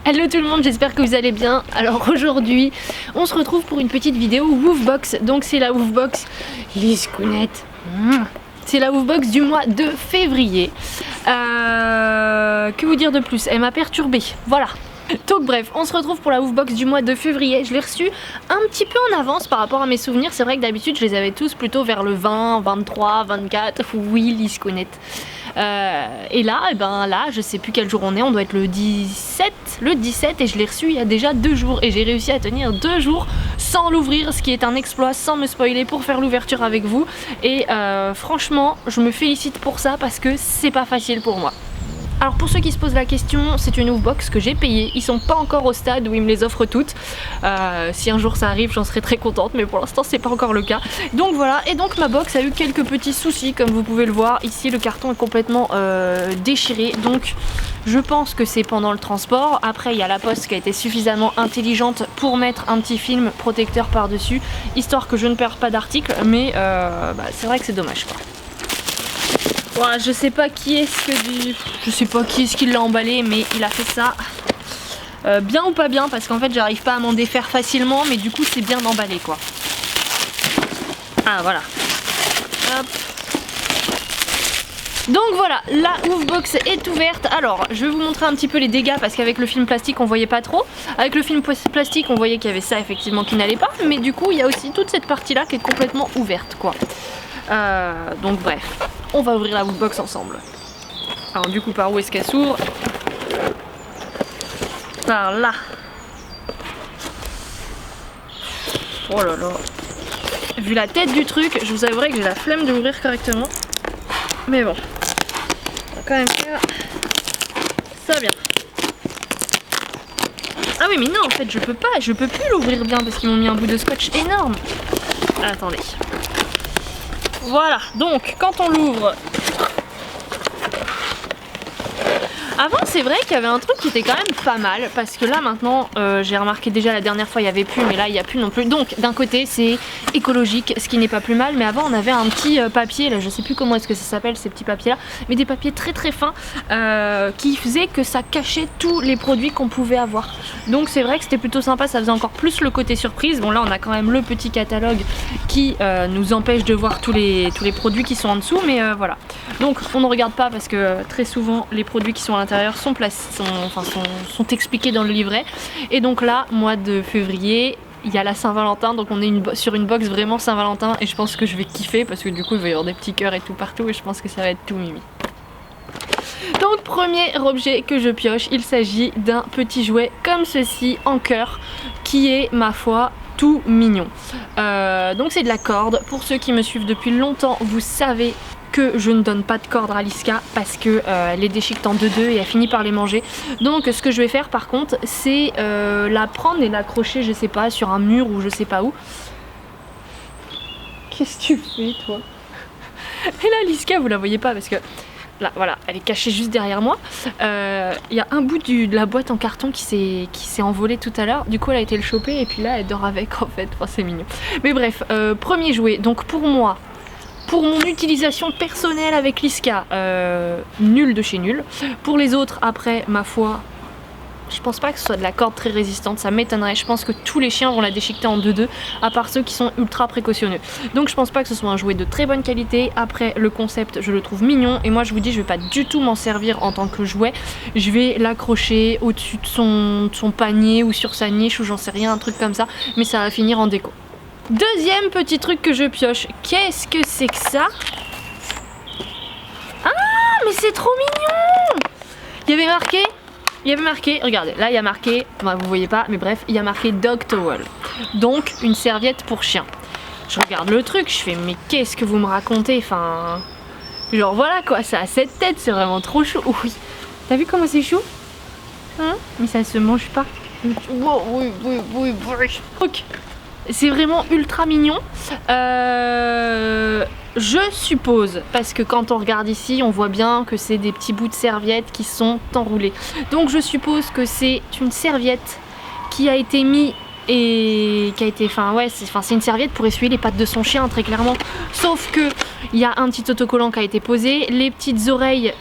Hello tout le monde, j'espère que vous allez bien. Alors aujourd'hui, on se retrouve pour une petite vidéo Woofbox. Donc c'est la Woofbox Liscounette. C'est la Woofbox du mois de février. Que vous dire de plus? Elle m'a perturbée, voilà. Donc bref, on se retrouve pour la Woofbox du mois de février. Je l'ai reçue un petit peu en avance par rapport à mes souvenirs. C'est vrai que d'habitude je les avais tous plutôt vers le 20, 23, 24. Oui, Liscounette. Et là, là, je sais plus quel jour on est, on doit être le 17 et je l'ai reçu il y a déjà 2 jours et j'ai réussi à tenir 2 jours sans l'ouvrir, ce qui est un exploit, sans me spoiler, pour faire l'ouverture avec vous. Et franchement, je me félicite pour ça parce que c'est pas facile pour moi. Alors pour ceux qui se posent la question, c'est une Woofbox que j'ai payée. Ils sont pas encore au stade où ils me les offrent toutes. Si un jour ça arrive, j'en serai très contente, mais pour l'instant c'est pas encore le cas. Donc voilà, et donc ma box a eu quelques petits soucis, comme vous pouvez le voir. Ici le carton est complètement déchiré, donc je pense que c'est pendant le transport. Après il y a la poste qui a été suffisamment intelligente pour mettre un petit film protecteur par dessus, histoire que je ne perds pas d'article, mais c'est vrai que c'est dommage quoi. Voilà, je sais pas qui est-ce qui l'a emballé, mais il a fait ça bien ou pas bien, parce qu'en fait j'arrive pas à m'en défaire facilement, mais du coup c'est bien emballé quoi. Ah voilà. Hop. Donc voilà, la Woofbox est ouverte. Alors je vais vous montrer un petit peu les dégâts, parce qu'avec le film plastique on voyait pas trop. Avec le film plastique on voyait qu'il y avait ça effectivement qui n'allait pas, mais du coup il y a aussi toute cette partie là qui est complètement ouverte quoi. Donc bref, on va ouvrir la Woofbox ensemble. Alors du coup par où est-ce qu'elle s'ouvre? Par là. Oh là là. Vu la tête du truc, je vous avouerai que j'ai la flemme de l'ouvrir correctement. Mais bon, on va quand même faire ça bien. Ah oui mais non, en fait je peux plus l'ouvrir bien parce qu'ils m'ont mis un bout de scotch énorme. Attendez. Voilà, donc quand on l'ouvre, avant c'est vrai qu'il y avait un truc qui était quand même pas mal, parce que là maintenant j'ai remarqué déjà la dernière fois il n'y avait plus, mais là il n'y a plus non plus. Donc d'un côté c'est écologique, ce qui n'est pas plus mal, mais avant on avait un petit papier, là je sais plus comment est-ce que ça s'appelle ces petits papiers là, mais des papiers très très fins qui faisaient que ça cachait tous les produits qu'on pouvait avoir. Donc c'est vrai que c'était plutôt sympa, ça faisait encore plus le côté surprise. Bon là on a quand même le petit catalogue qui nous empêche de voir tous les produits qui sont en dessous, mais voilà. Donc on ne regarde pas parce que très souvent les produits qui sont à l'intérieur sont expliqués dans le livret. Et donc là, mois de février, il y a la Saint-Valentin, donc on est sur une box vraiment Saint-Valentin, et je pense que je vais kiffer parce que du coup il va y avoir des petits cœurs et tout partout, et je pense que ça va être tout mimi. Donc premier objet que je pioche, il s'agit d'un petit jouet comme ceci en cœur, qui est ma foi tout mignon. Donc c'est de la corde. Pour ceux qui me suivent depuis longtemps, vous savez que je ne donne pas de corde à Liska parce que elle est déchiquetée en 2-2 et elle finit par les manger. Donc ce que je vais faire par contre, c'est la prendre et l'accrocher, je sais pas, sur un mur ou je sais pas où. Qu'est-ce que tu fais toi? Et là Liska, vous la voyez pas parce que là voilà, elle est cachée juste derrière moi. Il y a un bout de la boîte en carton qui s'est envolé tout à l'heure. Du coup elle a été le choper et puis là elle dort avec en fait. Enfin, c'est mignon. Mais bref, premier jouet. Donc pour moi, pour mon utilisation personnelle avec Liska, nul de chez nul. Pour les autres, après, ma foi, je pense pas que ce soit de la corde très résistante, ça m'étonnerait. Je pense que tous les chiens vont la déchiqueter en 2-2, à part ceux qui sont ultra précautionneux. Donc je pense pas que ce soit un jouet de très bonne qualité. Après, le concept, je le trouve mignon. Et moi, je vous dis, je vais pas du tout m'en servir en tant que jouet. Je vais l'accrocher au-dessus de son panier ou sur sa niche ou j'en sais rien, un truc comme ça. Mais ça va finir en déco. Deuxième petit truc que je pioche, qu'est-ce que c'est que ça? Ah mais c'est trop mignon! Il y avait marqué, regardez, là il y a marqué, bah, vous voyez pas, mais bref, il y a marqué Dog Towel. Donc une serviette pour chien. Je regarde le truc, je fais mais qu'est-ce que vous me racontez? Enfin, genre voilà quoi, ça a cette tête, c'est vraiment trop chou. Oui, t'as vu comment c'est chou? Hein? Mais ça se mange pas. Oui. Donc, c'est vraiment ultra mignon. Je suppose, parce que quand on regarde ici, on voit bien que c'est des petits bouts de serviettes qui sont enroulés. Donc je suppose que c'est une serviette qui a été mise et qui a été, c'est une serviette pour essuyer les pattes de son chien très clairement. Sauf que il y a un petit autocollant qui a été posé, les petites oreilles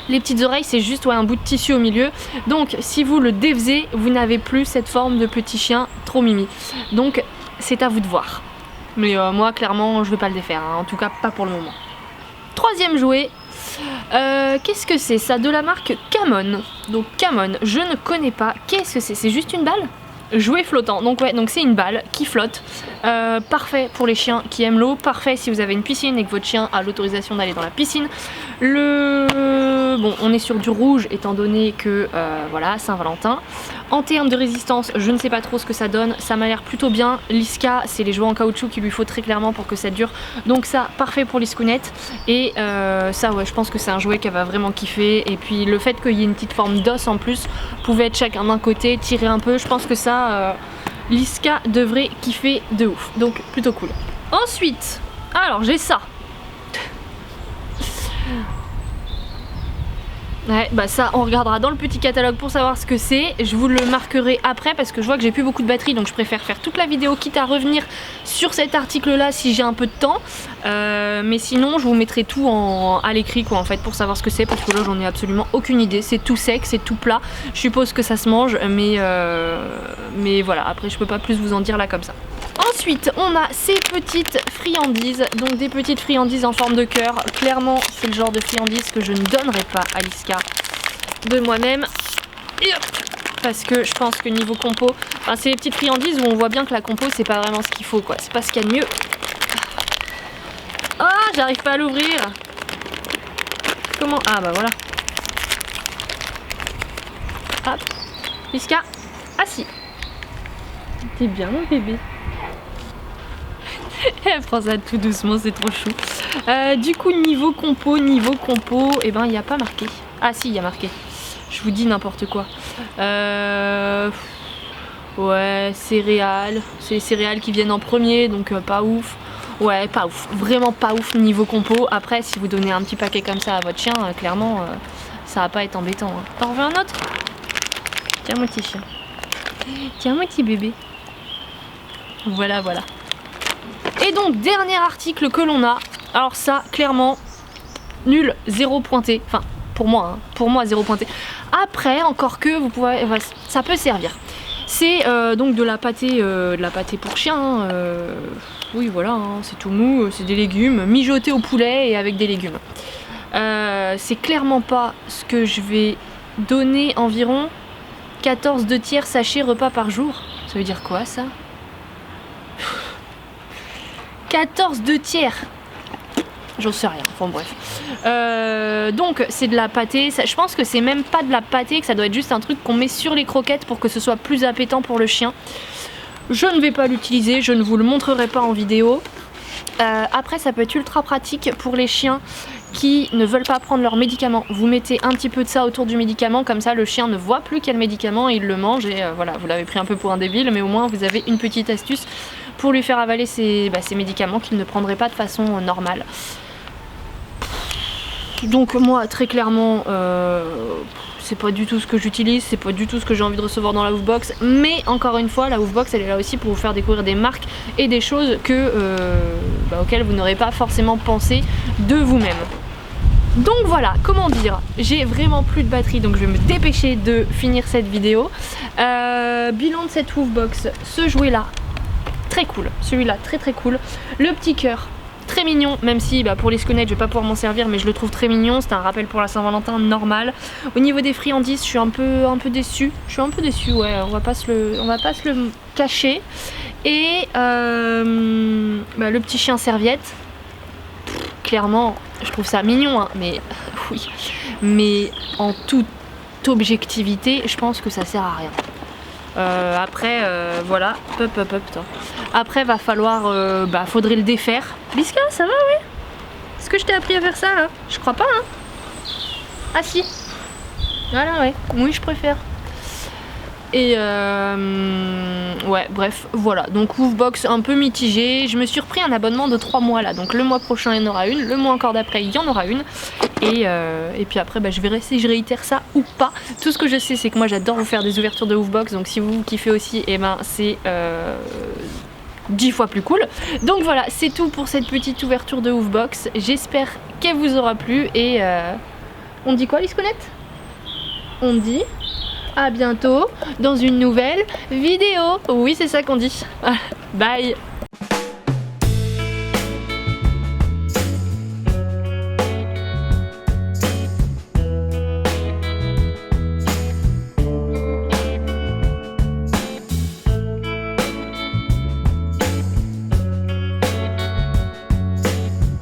Les petites oreilles, c'est juste un bout de tissu au milieu. Donc si vous le défaisez, vous n'avez plus cette forme de petit chien trop mimi. Donc c'est à vous de voir. Mais moi clairement je vais pas le défaire, hein. En tout cas pas pour le moment. Troisième jouet. Qu'est-ce que c'est ça? De la marque Camon. Donc Camon, je ne connais pas. Qu'est-ce que c'est? C'est juste une balle? Jouet flottant, donc ouais, donc c'est une balle qui flotte, parfait pour les chiens qui aiment l'eau, parfait si vous avez une piscine et que votre chien a l'autorisation d'aller dans la piscine. Bon, on est sur du rouge étant donné que voilà, Saint-Valentin. En termes de résistance, je ne sais pas trop ce que ça donne, ça m'a l'air plutôt bien. Liska, c'est les jouets en caoutchouc qu'il lui faut très clairement pour que ça dure, donc ça, parfait pour les scounettes. Et ça, ouais, je pense que c'est un jouet qu'elle va vraiment kiffer. Et puis le fait qu'il y ait une petite forme d'os en plus, pouvait être chacun d'un côté, tirer un peu, je pense que ça, Liska devrait kiffer de ouf, donc plutôt cool. Ensuite, alors j'ai ça. Ouais, bah ça on regardera dans le petit catalogue pour savoir ce que c'est. Je vous le marquerai après parce que je vois que j'ai plus beaucoup de batterie, donc je préfère faire toute la vidéo quitte à revenir sur cet article là si j'ai un peu de temps. Mais sinon je vous mettrai tout à l'écrit quoi en fait pour savoir ce que c'est, parce que là j'en ai absolument aucune idée. C'est tout sec, c'est tout plat. Je suppose que ça se mange, mais voilà, après je peux pas plus vous en dire là comme ça. Ensuite, on a ces petites friandises, donc des petites friandises en forme de cœur. Clairement, c'est le genre de friandises que je ne donnerai pas à Liska de moi-même. Parce que je pense que niveau compo, enfin, c'est les petites friandises où on voit bien que la compo, c'est pas vraiment ce qu'il faut, quoi. C'est pas ce qu'il y a de mieux. Ah, j'arrive pas à l'ouvrir. Comment? Ah, bah voilà. Hop. Liska. Ah si. T'es bien, mon bébé. Elle prend ça tout doucement, c'est trop chou. Du coup, niveau compo, eh ben, il n'y a pas marqué. Ah si, il y a marqué. Je vous dis n'importe quoi. Ouais, céréales. C'est les céréales qui viennent en premier, donc pas ouf. Ouais, pas ouf. Vraiment pas ouf niveau compo. Après, si vous donnez un petit paquet comme ça à votre chien, clairement, ça va pas être embêtant. Hein. T'en veux un autre? Tiens, mon petit chien. Tiens, mon petit bébé. Voilà, voilà. Et donc dernier article que l'on a, alors ça clairement nul, 0 pointé, enfin pour moi 0 pointé. Après encore que vous pouvez, ça peut servir. C'est donc de la pâtée pour chien, hein, oui voilà, hein, c'est tout mou, c'est des légumes mijotés au poulet et avec des légumes. C'est clairement pas ce que je vais donner, environ 14 2/3 sachets repas par jour. Ça veut dire quoi ça? 14 2/3. J'en sais rien, enfin bref. Donc c'est de la pâtée, je pense que c'est même pas de la pâtée, que ça doit être juste un truc qu'on met sur les croquettes pour que ce soit plus appétant pour le chien. Je ne vais pas l'utiliser, je ne vous le montrerai pas en vidéo. Après ça peut être ultra pratique pour les chiens qui ne veulent pas prendre leurs médicaments. Vous mettez un petit peu de ça autour du médicament, comme ça le chien ne voit plus quel médicament et il le mange et voilà, vous l'avez pris un peu pour un débile, mais au moins vous avez une petite astuce pour lui faire avaler ces médicaments qu'il ne prendrait pas de façon normale. Donc moi très clairement c'est pas du tout ce que j'utilise, c'est pas du tout ce que j'ai envie de recevoir dans la Woofbox, mais encore une fois la Woofbox elle est là aussi pour vous faire découvrir des marques et des choses que, auxquelles vous n'aurez pas forcément pensé de vous-même. Donc voilà, comment dire, j'ai vraiment plus de batterie donc je vais me dépêcher de finir cette vidéo. Bilan de cette Woofbox, ce jouet là très cool, celui-là très très cool, le petit cœur très mignon, même si pour les scounettes je vais pas pouvoir m'en servir, mais je le trouve très mignon, c'est un rappel pour la Saint-Valentin normal. Au niveau des friandises je suis un peu déçue, ouais, on va pas se le cacher. Et le petit chien serviette, clairement je trouve ça mignon hein, mais oui, mais en toute objectivité je pense que ça sert à rien. Après voilà, après va falloir, faudrait le défaire. Liska, ça va, oui? Est-ce que je t'ai appris à faire ça là? Je crois pas hein. Ah si. Voilà ouais, oui je préfère. Et ouais bref voilà, donc Woofbox un peu mitigé. Je me suis repris un abonnement de 3 mois là, donc le mois prochain il y en aura une, le mois encore d'après il y en aura une. Et puis après je verrai si je réitère ça ou pas. Tout ce que je sais c'est que moi j'adore vous faire des ouvertures de Woofbox, donc si vous kiffez aussi, et c'est 10 fois plus cool. Donc voilà, c'est tout pour cette petite ouverture de Woofbox. J'espère qu'elle vous aura plu et On dit quoi, Lisconnette? On dit à bientôt dans une nouvelle vidéo. Oui, c'est ça qu'on dit. Bye.